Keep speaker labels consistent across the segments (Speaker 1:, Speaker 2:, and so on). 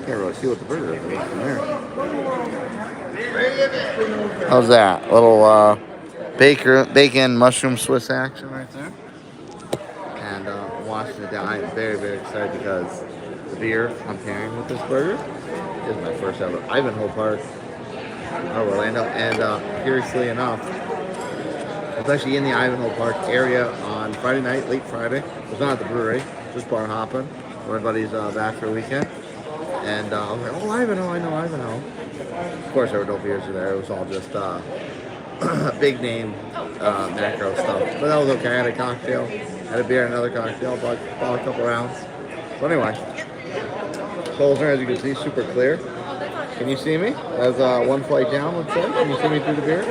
Speaker 1: Can't really see what the burger is from there. How's that? A little bacon mushroom Swiss action right there. And washing it down. I am very, very excited because the beer I'm pairing with this burger is my first ever Ivanhoe Park out of Orlando. And curiously enough, I was actually in the Ivanhoe Park area on Friday night, late Friday. I was not at the brewery, just bar hopping. Everybody's back for a weekend. And I was like, oh, Ivanhoe, I know Ivanhoe. Of course, there were no beers there. It was all just big name macro stuff. But that was okay. I had a cocktail, had a beer, another cocktail, bought a couple rounds. So anyway, Pilsner, as you can see, super clear. Can you see me? As one flight down, let's say. Can you see me through the beer?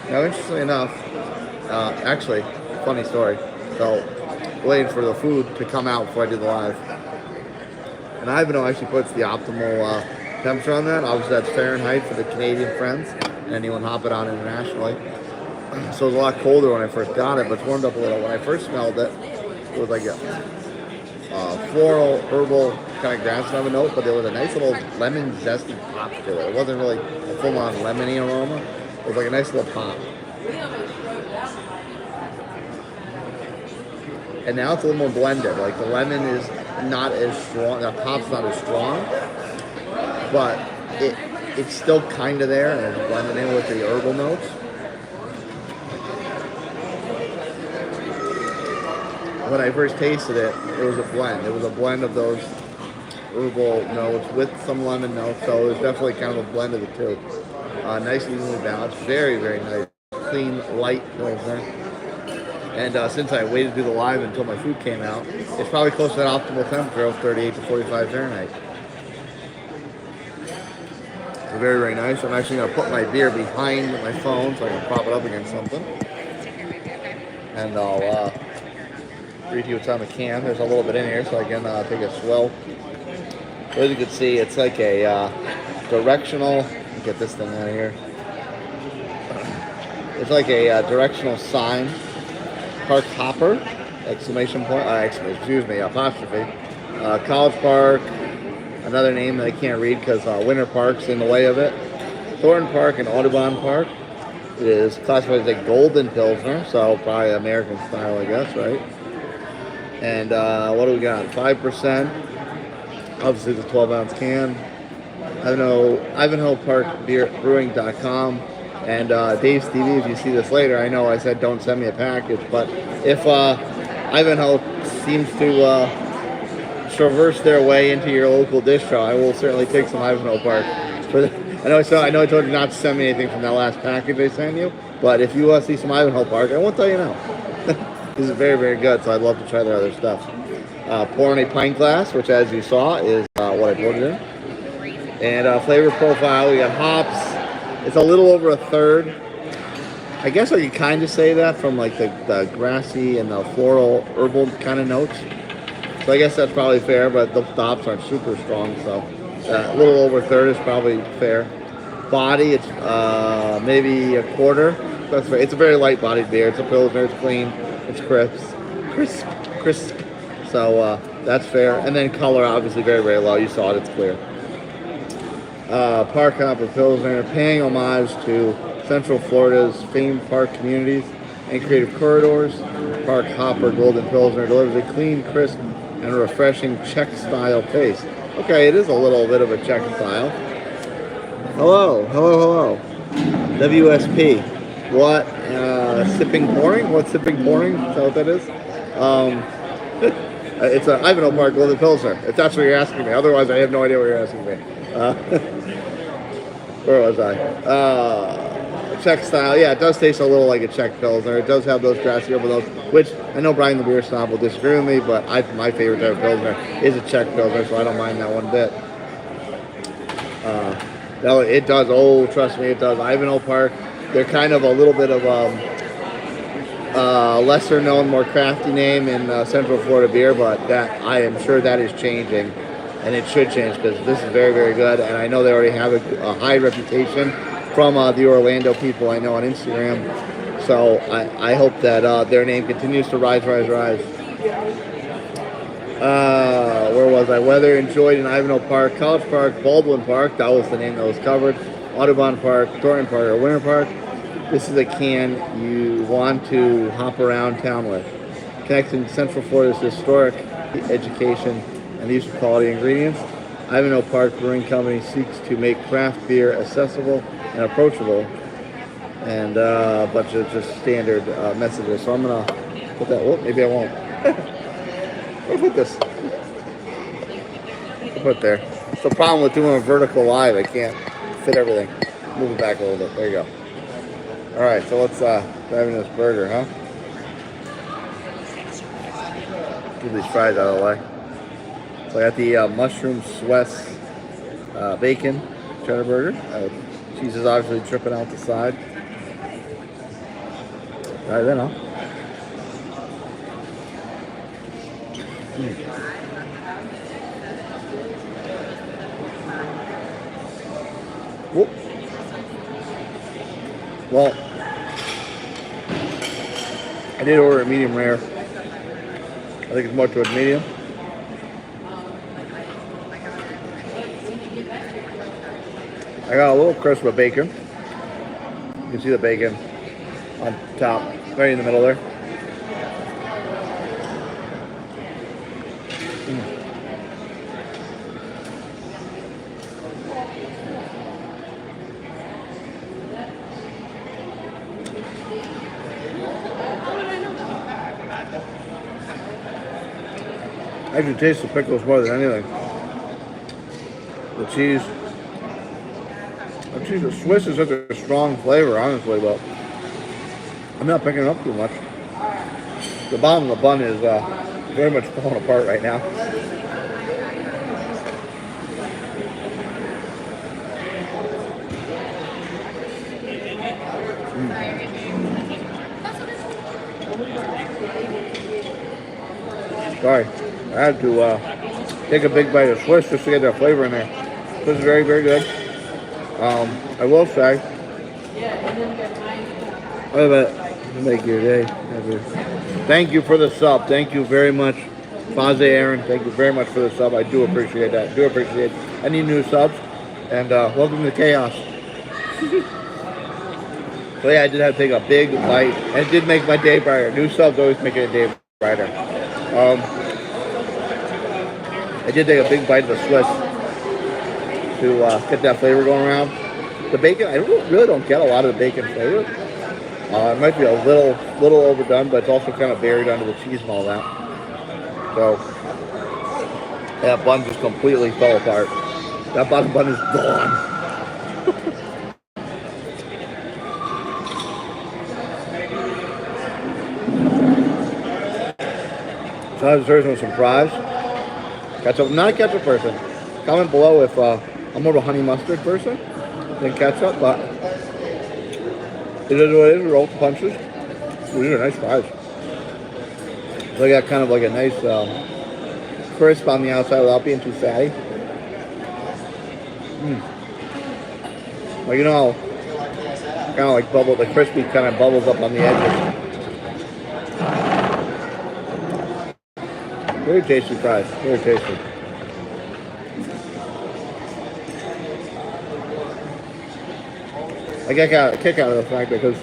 Speaker 1: Now, interestingly enough, actually, funny story. So, waiting for the food to come out before I did the live. And Ivanhoe actually puts the optimal temperature on that. Obviously, that's Fahrenheit for the Canadian friends and anyone hopping on internationally. So it was a lot colder when I first got it, but it's warmed up a little. When I first smelled it, it was like a floral, herbal, kind of grass of a note, but there was a nice little lemon zesty pop to it. It wasn't really a full-on lemony aroma. It was like a nice little pop. And now it's a little more blended. Like the lemon is not as strong, the pop's not as strong, but it's still kind of there and it's blended in with the herbal notes. When I first tasted it, it was a blend. It was a blend of those herbal notes with some lemon notes, so it was definitely kind of a blend of the two. Nice evenly balanced, very, very nice, clean, light Pilsner. And since I waited to do the live until my food came out, it's probably close to that optimal temperature of 38 to 45 Fahrenheit. So very, very nice. I'm actually going to put my beer behind my phone so I can prop it up against something. And I'll read you what's on the can. There's a little bit in here so I can take a swell. As you can see, it's like a directional, get this thing out of here. It's like a directional sign. Park Hopper, exclamation point, excuse me, apostrophe. College Park, another name that I can't read because Winter Park's in the way of it. Thornton Park and Audubon Park. It is classified as a golden Pilsner, so probably American style, I guess, right? And what do we got? 5%. Obviously, the 12-ounce can. Ivanhoe Park Brewing.com. And Dave Stevie, if you see this later, I know I said don't send me a package, but if Ivanhoe seems to traverse their way into your local distro, I will certainly take some Ivanhoe Park. I know I told you not to send me anything from that last package I sent you, but if you see some Ivanhoe Park, I won't tell you no. This is very, very good, so I'd love to try their other stuff. Pour in a pint glass, which as you saw is what I poured it in. And flavor profile, we got hops. It's a little over a third. I guess I could kind of say that from like the grassy and the floral herbal kind of notes. So I guess that's probably fair, but the hops aren't super strong, so a little over a third is probably fair. Body, it's maybe a quarter. That's fair. It's a very light bodied beer. It's a Pilsner, it's clean, it's crisp. So that's fair. And then color, obviously very, very low. You saw it, it's clear. Park Hopper Pilsner, paying homage to Central Florida's famed park communities and creative corridors. Park Hopper Golden Pilsner delivers a clean, crisp, and refreshing Czech-style taste. Okay, it is a little bit of a Czech style. Hello. WSP. What? Sipping pouring? What's sipping pouring? Is that what that is? It's an Ivanhoe Park Golden Pilsner, if that's what you're asking me. Otherwise, I have no idea what you're asking me. Where was I? Czech style. Yeah, it does taste a little like a Czech Pilsner. It does have those grassy herbal notes, which I know Brian the Beer Snob will disagree with me, but my favorite type of Pilsner is a Czech Pilsner, so I don't mind that one bit. It does. Oh, trust me, it does. Ivanhoe Park. They're kind of a little bit of lesser known, more crafty name in Central Florida beer, but that I am sure that is changing, and it should change because this is very, very good, and I know they already have a high reputation from the Orlando people I know on Instagram, so I hope that their name continues to rise. Where was was I weather enjoyed in Ivanhoe Park, College Park, Baldwin Park. That was the name that was covered. Audubon Park, Thornton Park, or Winter Park. This is a can you want to hop around town with. Connecting Central Florida's historic education and the use of quality ingredients, Ivanhoe Park Brewing Company seeks to make craft beer accessible and approachable, and a bunch of just standard messages. So I'm gonna put that. Oh, maybe I won't. I'll put this. I'll put it there. It's the problem with doing a vertical live. I can't fit everything. Move it back a little bit. There you go. All right, so let's dive into this burger, huh? Get these fries out of the way. So I got the mushroom Swiss bacon cheddar burger. Cheese is obviously dripping out the side. All right, then, huh? Whoop. Well, I did order a medium rare. I think it's more towards medium. I got a little crisp of bacon. You can see the bacon on top, right in the middle there. I can taste the pickles more than anything. The cheese. The cheese, the Swiss is such a strong flavor, honestly, but I'm not picking it up too much. The bottom of the bun is very much falling apart right now. Sorry, I had to take a big bite of Swiss just to get that flavor in there. This is very, very good. I will say, wait a minute, make your day. Thank you for the sub. Thank you very much, Faze Aaron. Thank you very much for the sub. I do appreciate that. I do appreciate any new subs. And welcome to Chaos. So yeah, I did have to take a big bite. And it did make my day brighter. New subs always make it a day brighter. I did take a big bite of the Swiss to get that flavor going around. The bacon, I really don't get a lot of the bacon flavor. It might be a little overdone, but it's also kind of buried under the cheese and all that. So that bun just completely fell apart. That bottom bun is gone. So I deserve with some fries. Ketchup, not a ketchup person. Comment below if I'm more of a honey mustard person than ketchup, but it is what it is. Roll the punches. These are nice fries. They got kind of like a nice crisp on the outside without being too fatty. Well, you know, kind of like bubble, the crispy kind of bubbles up on the edges. Very tasty fries, very tasty. I got a kick out of the fact because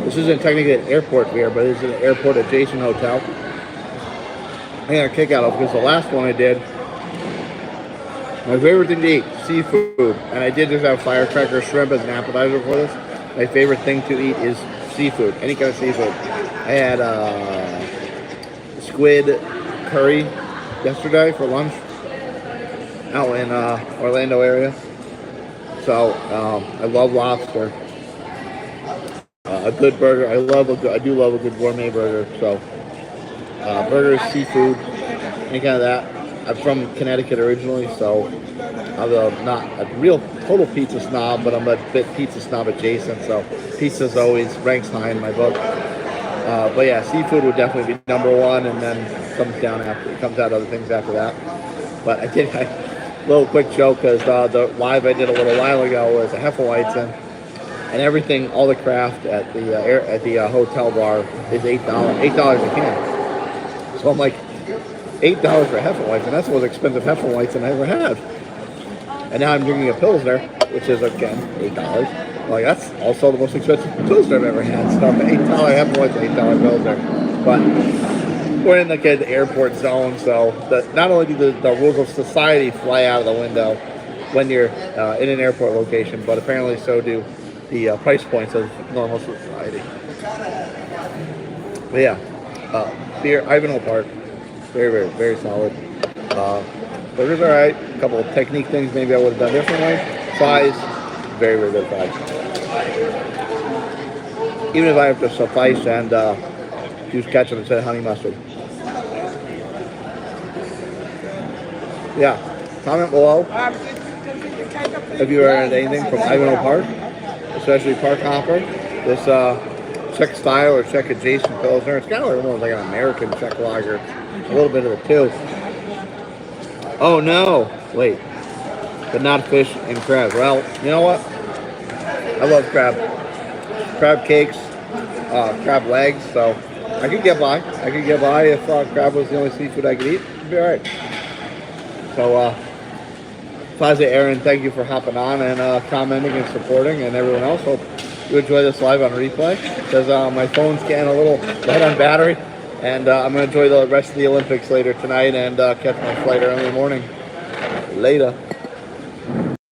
Speaker 1: this isn't technically an airport beer, but it's an airport adjacent hotel. I got a kick out of it because the last one I did, my favorite thing to eat, seafood. And I did just have firecracker shrimp as an appetizer for this. My favorite thing to eat is seafood, any kind of seafood. I had squid curry yesterday for lunch out in Orlando area. So I love lobster. A good burger. I do love a good gourmet burger. So burgers, seafood, any kind of that. I'm from Connecticut originally, so I'm not a real total pizza snob, but I'm a bit pizza snob adjacent. So pizza's always ranks high in my book. But yeah, seafood would definitely be number one, and then comes out other things after that. But I did a little quick joke because the live I did a little while ago was a Hefeweizen, and everything, all the craft at the hotel bar is $8 a can. So I'm like, $8 for Hefeweizen, and that's the most expensive Hefeweizen I ever had. And now I'm drinking a Pilsner, which is again $8. Like that's also the most expensive Pilsner I've ever had. So $8 Hefeweizen, $8 Pilsner. But we're in like an airport zone, so not only do the rules of society fly out of the window when you're in an airport location, but apparently so do the price points of normal society. But yeah, beer, Ivanhoe Park, very, very, very solid. Burgers all right. A couple of technique things maybe I would have done differently. Fries, very, very good fries. Even if I have to suffice and use ketchup instead of honey mustard. Yeah, comment below if you heard anything from Ivanhoe Park, especially Park Hopper. This Czech style or Czech adjacent Pilsner. It's kind of almost like an American Czech lager. A little bit of it too. Oh no! Wait, but not fish and crab. Well, you know what? I love crab. Crab cakes, crab legs. So I could get by. I could get by if crab was the only seafood I could eat. It'd be all right. So, Plaza Aaron, thank you for hopping on and commenting and supporting, and everyone else. Hope you enjoy this live on replay because my phone's getting a little light on battery, and I'm going to enjoy the rest of the Olympics later tonight and catch my flight early in the morning. Later.